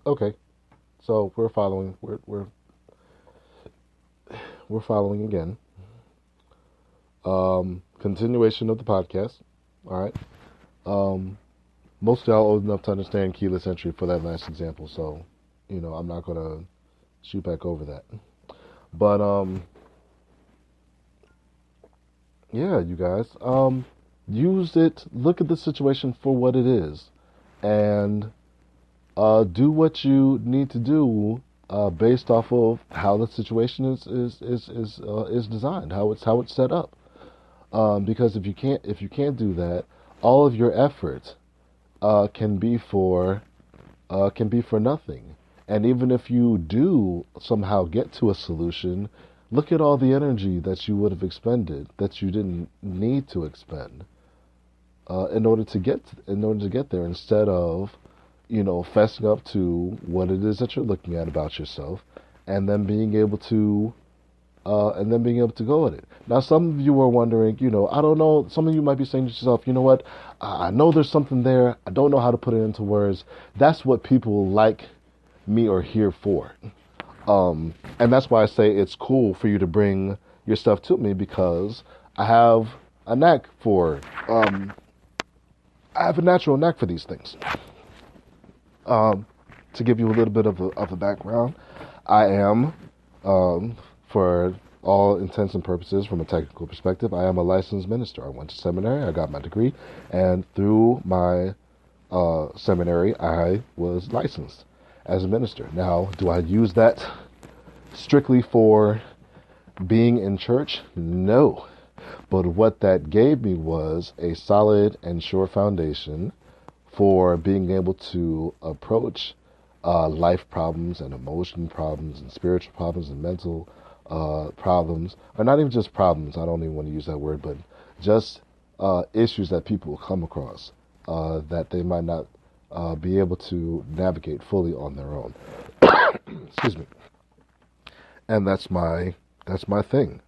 Okay, so we're following. We're following again. Continuation of the podcast. All right. Um, Most of y'all old enough to understand keyless entry for that last example, so I'm not gonna shoot back over that. But yeah, you guys, use it. Look at the situation for what it is, and do what you need to do based off of how the situation is designed, how it's set up. Because if you can't do that, all of your effort can be for nothing. And even if you do somehow get to a solution, look at all the energy that you would have expended that you didn't need to expend in order to get there, instead of fessing up to what it is that you're looking at about yourself, and then being able to go at it. Now, some of you are wondering, I don't know. Some of you might be saying to yourself, you know what? I know there's something there. I don't know how to put it into words. That's what people like me or here for. And that's why I say it's cool for you to bring your stuff to me, because I have a knack for, I have a natural knack for these things. To give you a little bit of a background, I am, for all intents and purposes, from a technical perspective, I am a licensed minister. I went to seminary, I got my degree, and through my seminary, I was licensed as a minister. Now, do I use that strictly for being in church? No. But what that gave me was a solid and sure foundation for being able to approach life problems and emotion problems and spiritual problems and mental problems, or not even just problems, I don't even want to use that word, but just issues that people will come across that they might not be able to navigate fully on their own. Excuse me. And that's my thing.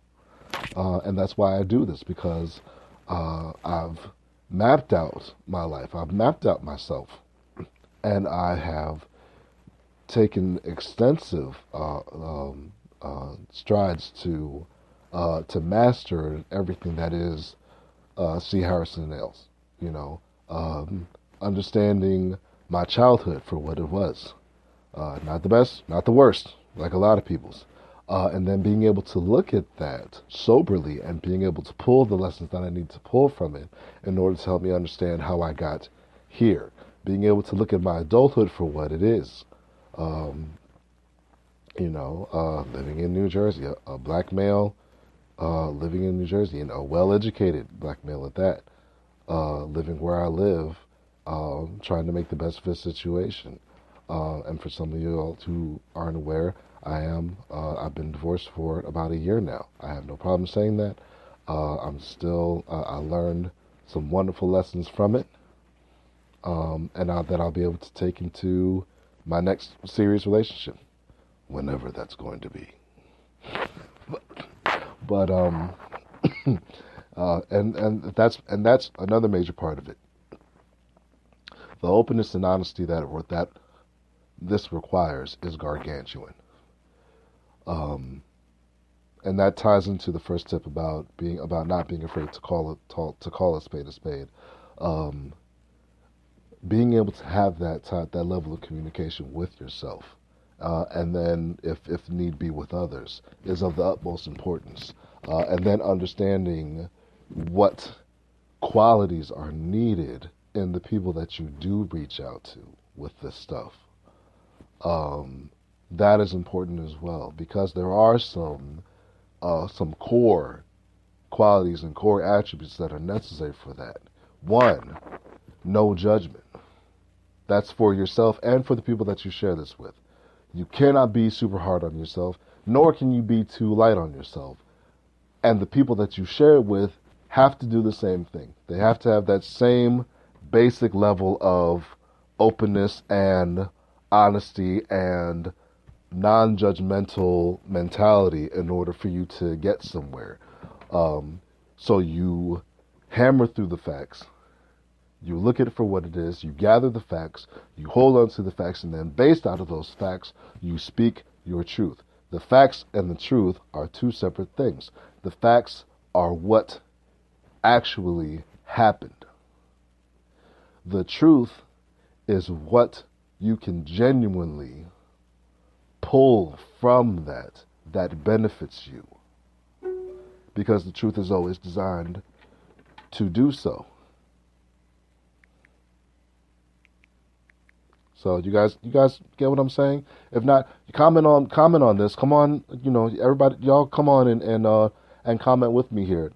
And that's why I do this, because I've mapped out my life. I've mapped out myself. And I have taken extensive strides to master everything that is C.Harrison nails. Understanding my childhood for what it was. Not the best, not the worst, like a lot of people's. And then being able to look at that soberly and being able to pull the lessons that I need to pull from it in order to help me understand how I got here. Being able to look at my adulthood for what it is. Living in New Jersey, a black male living in New Jersey, and a well-educated black male at that, living where I live, trying to make the best of the situation. And for some of you all who aren't aware, I've been divorced for about a year now. I have no problem saying that. I learned some wonderful lessons from it, and that I'll be able to take into my next serious relationship, whenever that's going to be. But and that's another major part of it. The openness and honesty that this requires is gargantuan. And that ties into the first tip about not being afraid to call a spade a spade. Being able to have that level of communication with yourself, and then if need be with others, is of the utmost importance. And then understanding what qualities are needed in the people that you do reach out to with this stuff. That is important as well, because there are some core qualities and core attributes that are necessary for that. One, no judgment. That's for yourself and for the people that you share this with. You cannot be super hard on yourself, nor can you be too light on yourself. And the people that you share it with have to do the same thing. They have to have that same basic level of openness and honesty and non-judgmental mentality in order for you to get somewhere. So you hammer through the facts. You look at it for what it is, you gather the facts, you hold on to the facts, and then based out of those facts, you speak your truth. The facts and the truth are two separate things. The facts are what actually happened. The truth is what you can genuinely pull from that benefits you. Because the truth is always designed to do so. So you guys get what I'm saying? If not, comment on this. Come on, everybody, y'all come on and comment with me here.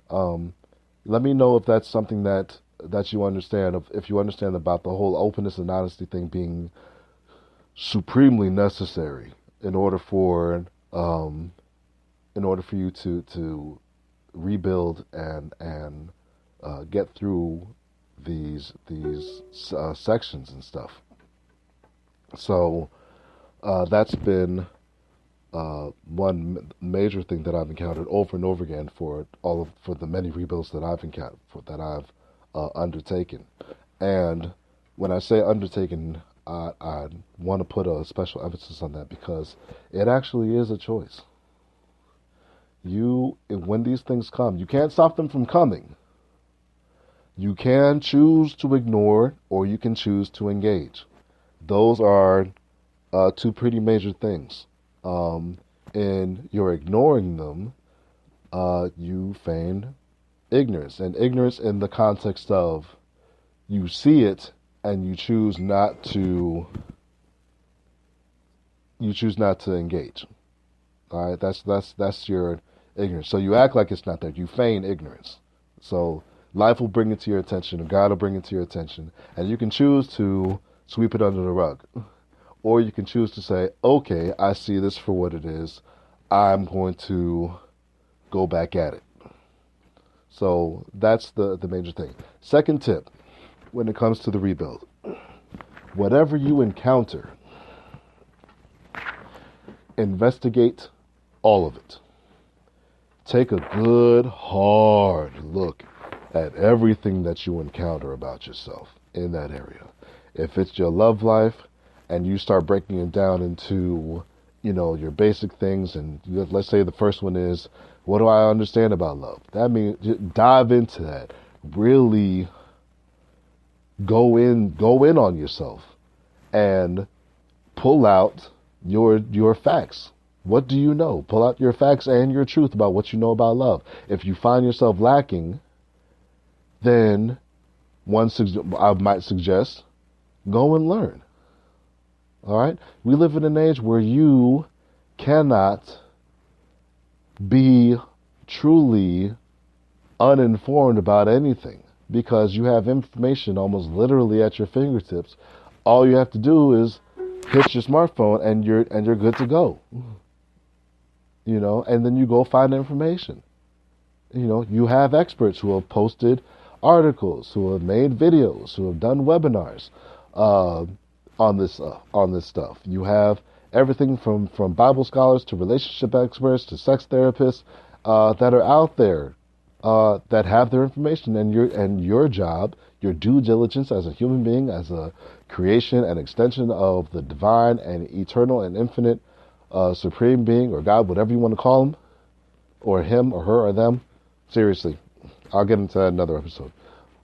Let me know if that's something that you understand. If you understand about the whole openness and honesty thing being supremely necessary in order for you to rebuild and get through these sections and stuff. So that's been one major thing that I've encountered over and over again for the many rebuilds that I've encountered, that I've undertaken. And when I say undertaken, I want to put a special emphasis on that because it actually is a choice. When these things come, you can't stop them from coming. You can choose to ignore, or you can choose to engage. Those are two pretty major things. In your ignoring them, you feign ignorance. And ignorance in the context of you see it and you choose not to engage. All right, that's your ignorance. So you act like it's not there. You feign ignorance. So life will bring it to your attention, or God will bring it to your attention, and you can choose to sweep it under the rug. Or you can choose to say, okay, I see this for what it is. I'm going to go back at it. So that's the major thing. Second tip, when it comes to the rebuild, whatever you encounter, investigate all of it. Take a good, hard look at everything that you encounter about yourself in that area. If it's your love life and you start breaking it down into, your basic things, and let's say the first one is, what do I understand about love? That means dive into that. Really go in on yourself and pull out your facts. What do you know? Pull out your facts and your truth about what you know about love. If you find yourself lacking, then I might suggest, go and learn. All right? We live in an age where you cannot be truly uninformed about anything because you have information almost literally at your fingertips. All you have to do is hit your smartphone and you're good to go. And then you go find information. You have experts who have posted articles, who have made videos, who have done webinars on this stuff. You have everything from Bible scholars to relationship experts to sex therapists that are out there that have their information, and your job, your due diligence as a human being, as a creation and extension of the divine and eternal and infinite supreme being, or God, whatever you want to call him, or him or her or them. Seriously, I'll get into that in another episode.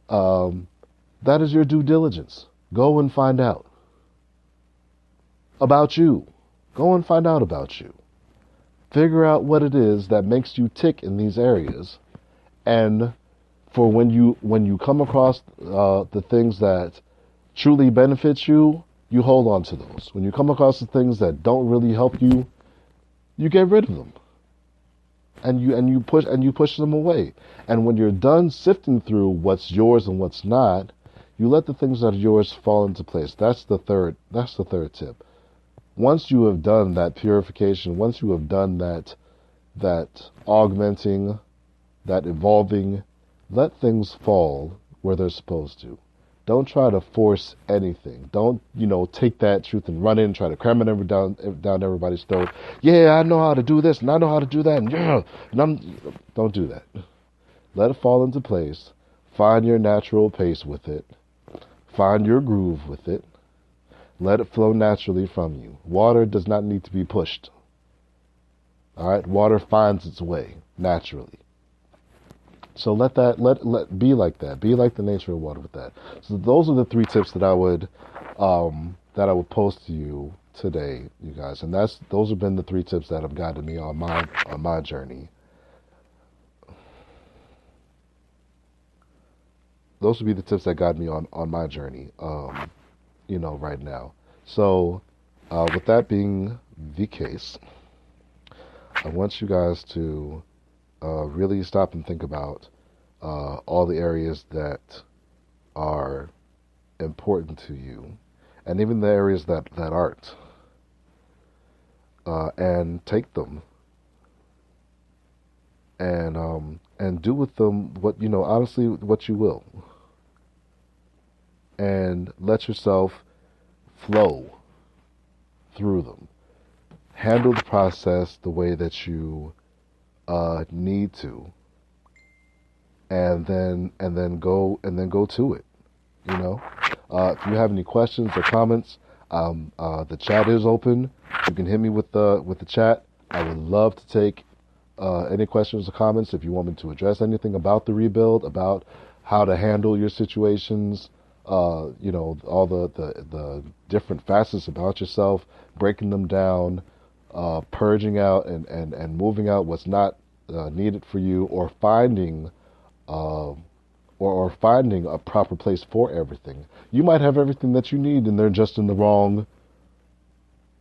That is your due diligence. Go and find out about you. Go and find out about you. Figure out what it is that makes you tick in these areas. And for when you come across the things that truly benefit you, you hold on to those. When you come across the things that don't really help you, you get rid of them. And you push them away. And when you're done sifting through what's yours and what's not, you let the things that are yours fall into place. That's the third tip. Once you have done that purification, once you have done that augmenting, that evolving, let things fall where they're supposed to. Don't try to force anything. Don't, take that truth and run in and try to cram it down everybody's throat. Yeah, I know how to do this and I know how to do that. Don't do that. Let it fall into place. Find your natural pace with it. Find your groove with it. Let it flow naturally from you. Water does not need to be pushed. All right? Water finds its way naturally. So let be like that. Be like the nature of water with that. So those are the 3 tips that I would post to you today, you guys. And those have been the 3 tips that have guided me on my journey. Those would be the tips that guide me on my journey, right now. So, with that being the case, I want you guys to really stop and think about all the areas that are important to you, and even the areas that aren't, and take them and do with them honestly what you will, and let yourself flow through them. Handle the process the way that you need to, and then go to it. If you have any questions or comments, the chat is open. You can hit me with the chat. I would love to take any questions or comments. If you want me to address anything about the rebuild, about how to handle your situations, all the different facets about yourself, breaking them down, purging out and moving out what's not needed for you, or finding finding a proper place for everything. You might have everything that you need, and they're just in the wrong.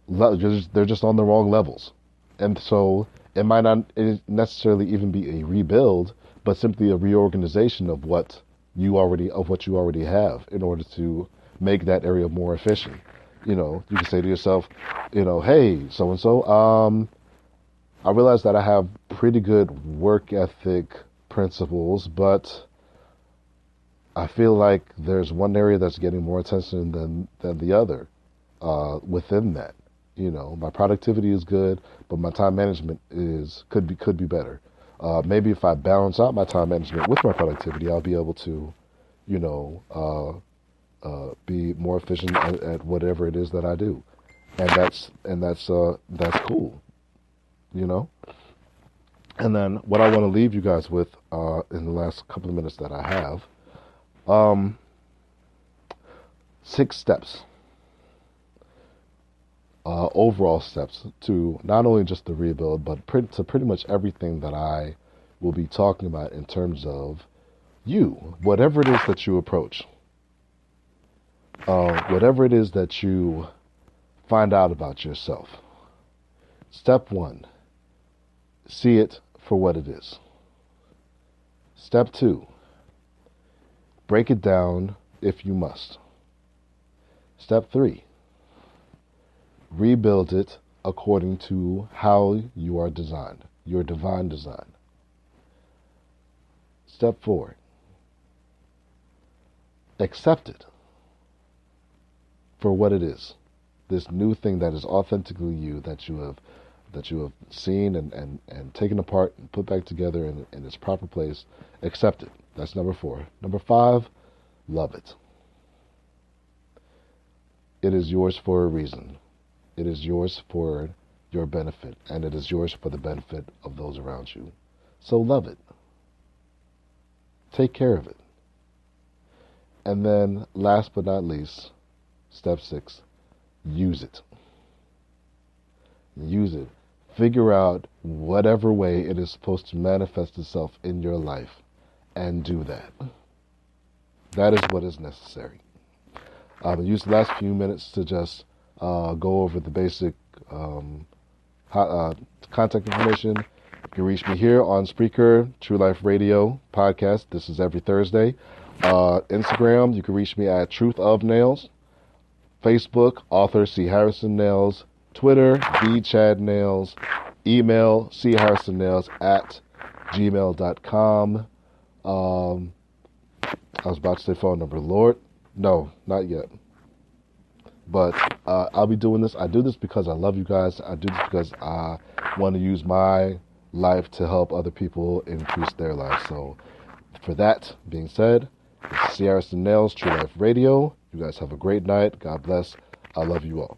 They're just on the wrong levels, and so it might not necessarily even be a rebuild, but simply a reorganization of what you already have in order to make that area more efficient. You can say to yourself, hey, so and so, I realize that I have pretty good work ethic principles, but I feel like there's one area that's getting more attention than the other within that. My productivity is good, but my time management could be better. Maybe if I balance out my time management with my productivity, I'll be able to, be more efficient at whatever it is that I do, and that's cool, And then what I want to leave you guys with in the last couple of minutes that I have, 6 steps, overall steps to not only just the rebuild, but to pretty much everything that I will be talking about in terms of you, whatever it is that you approach, whatever it is that you find out about yourself. Step 1, see it for what it is. Step 2, break it down if you must. Step 3, rebuild it according to how you are designed, your divine design. Step 4, accept it for what it is. This new thing that is authentically you, that you have seen and taken apart and put back together in its proper place. Accept it. That's number 4. Number 5, love it. It is yours for a reason. It is yours for your benefit, and it is yours for the benefit of those around you. So love it. Take care of it. And then, last but not least, step 6, use it. Use it. Figure out whatever way it is supposed to manifest itself in your life, and do that. That is what is necessary. Use the last few minutes to just go over the basic contact information. You can reach me here on Spreaker, True Life Radio podcast. This is every Thursday. Instagram, you can reach me at Truth of Nails. Facebook, author C.Harrison Nails. Twitter, the Chad Nails. Email, chadnails@gmail.com. I was about to say phone number. Lord, no, not yet. But I'll be doing this. I do this because I love you guys. I do this because I want to use my life to help other people increase their lives. So, for that being said, this is C.Harrison Nails, True Life Radio. You guys have a great night. God bless. I love you all.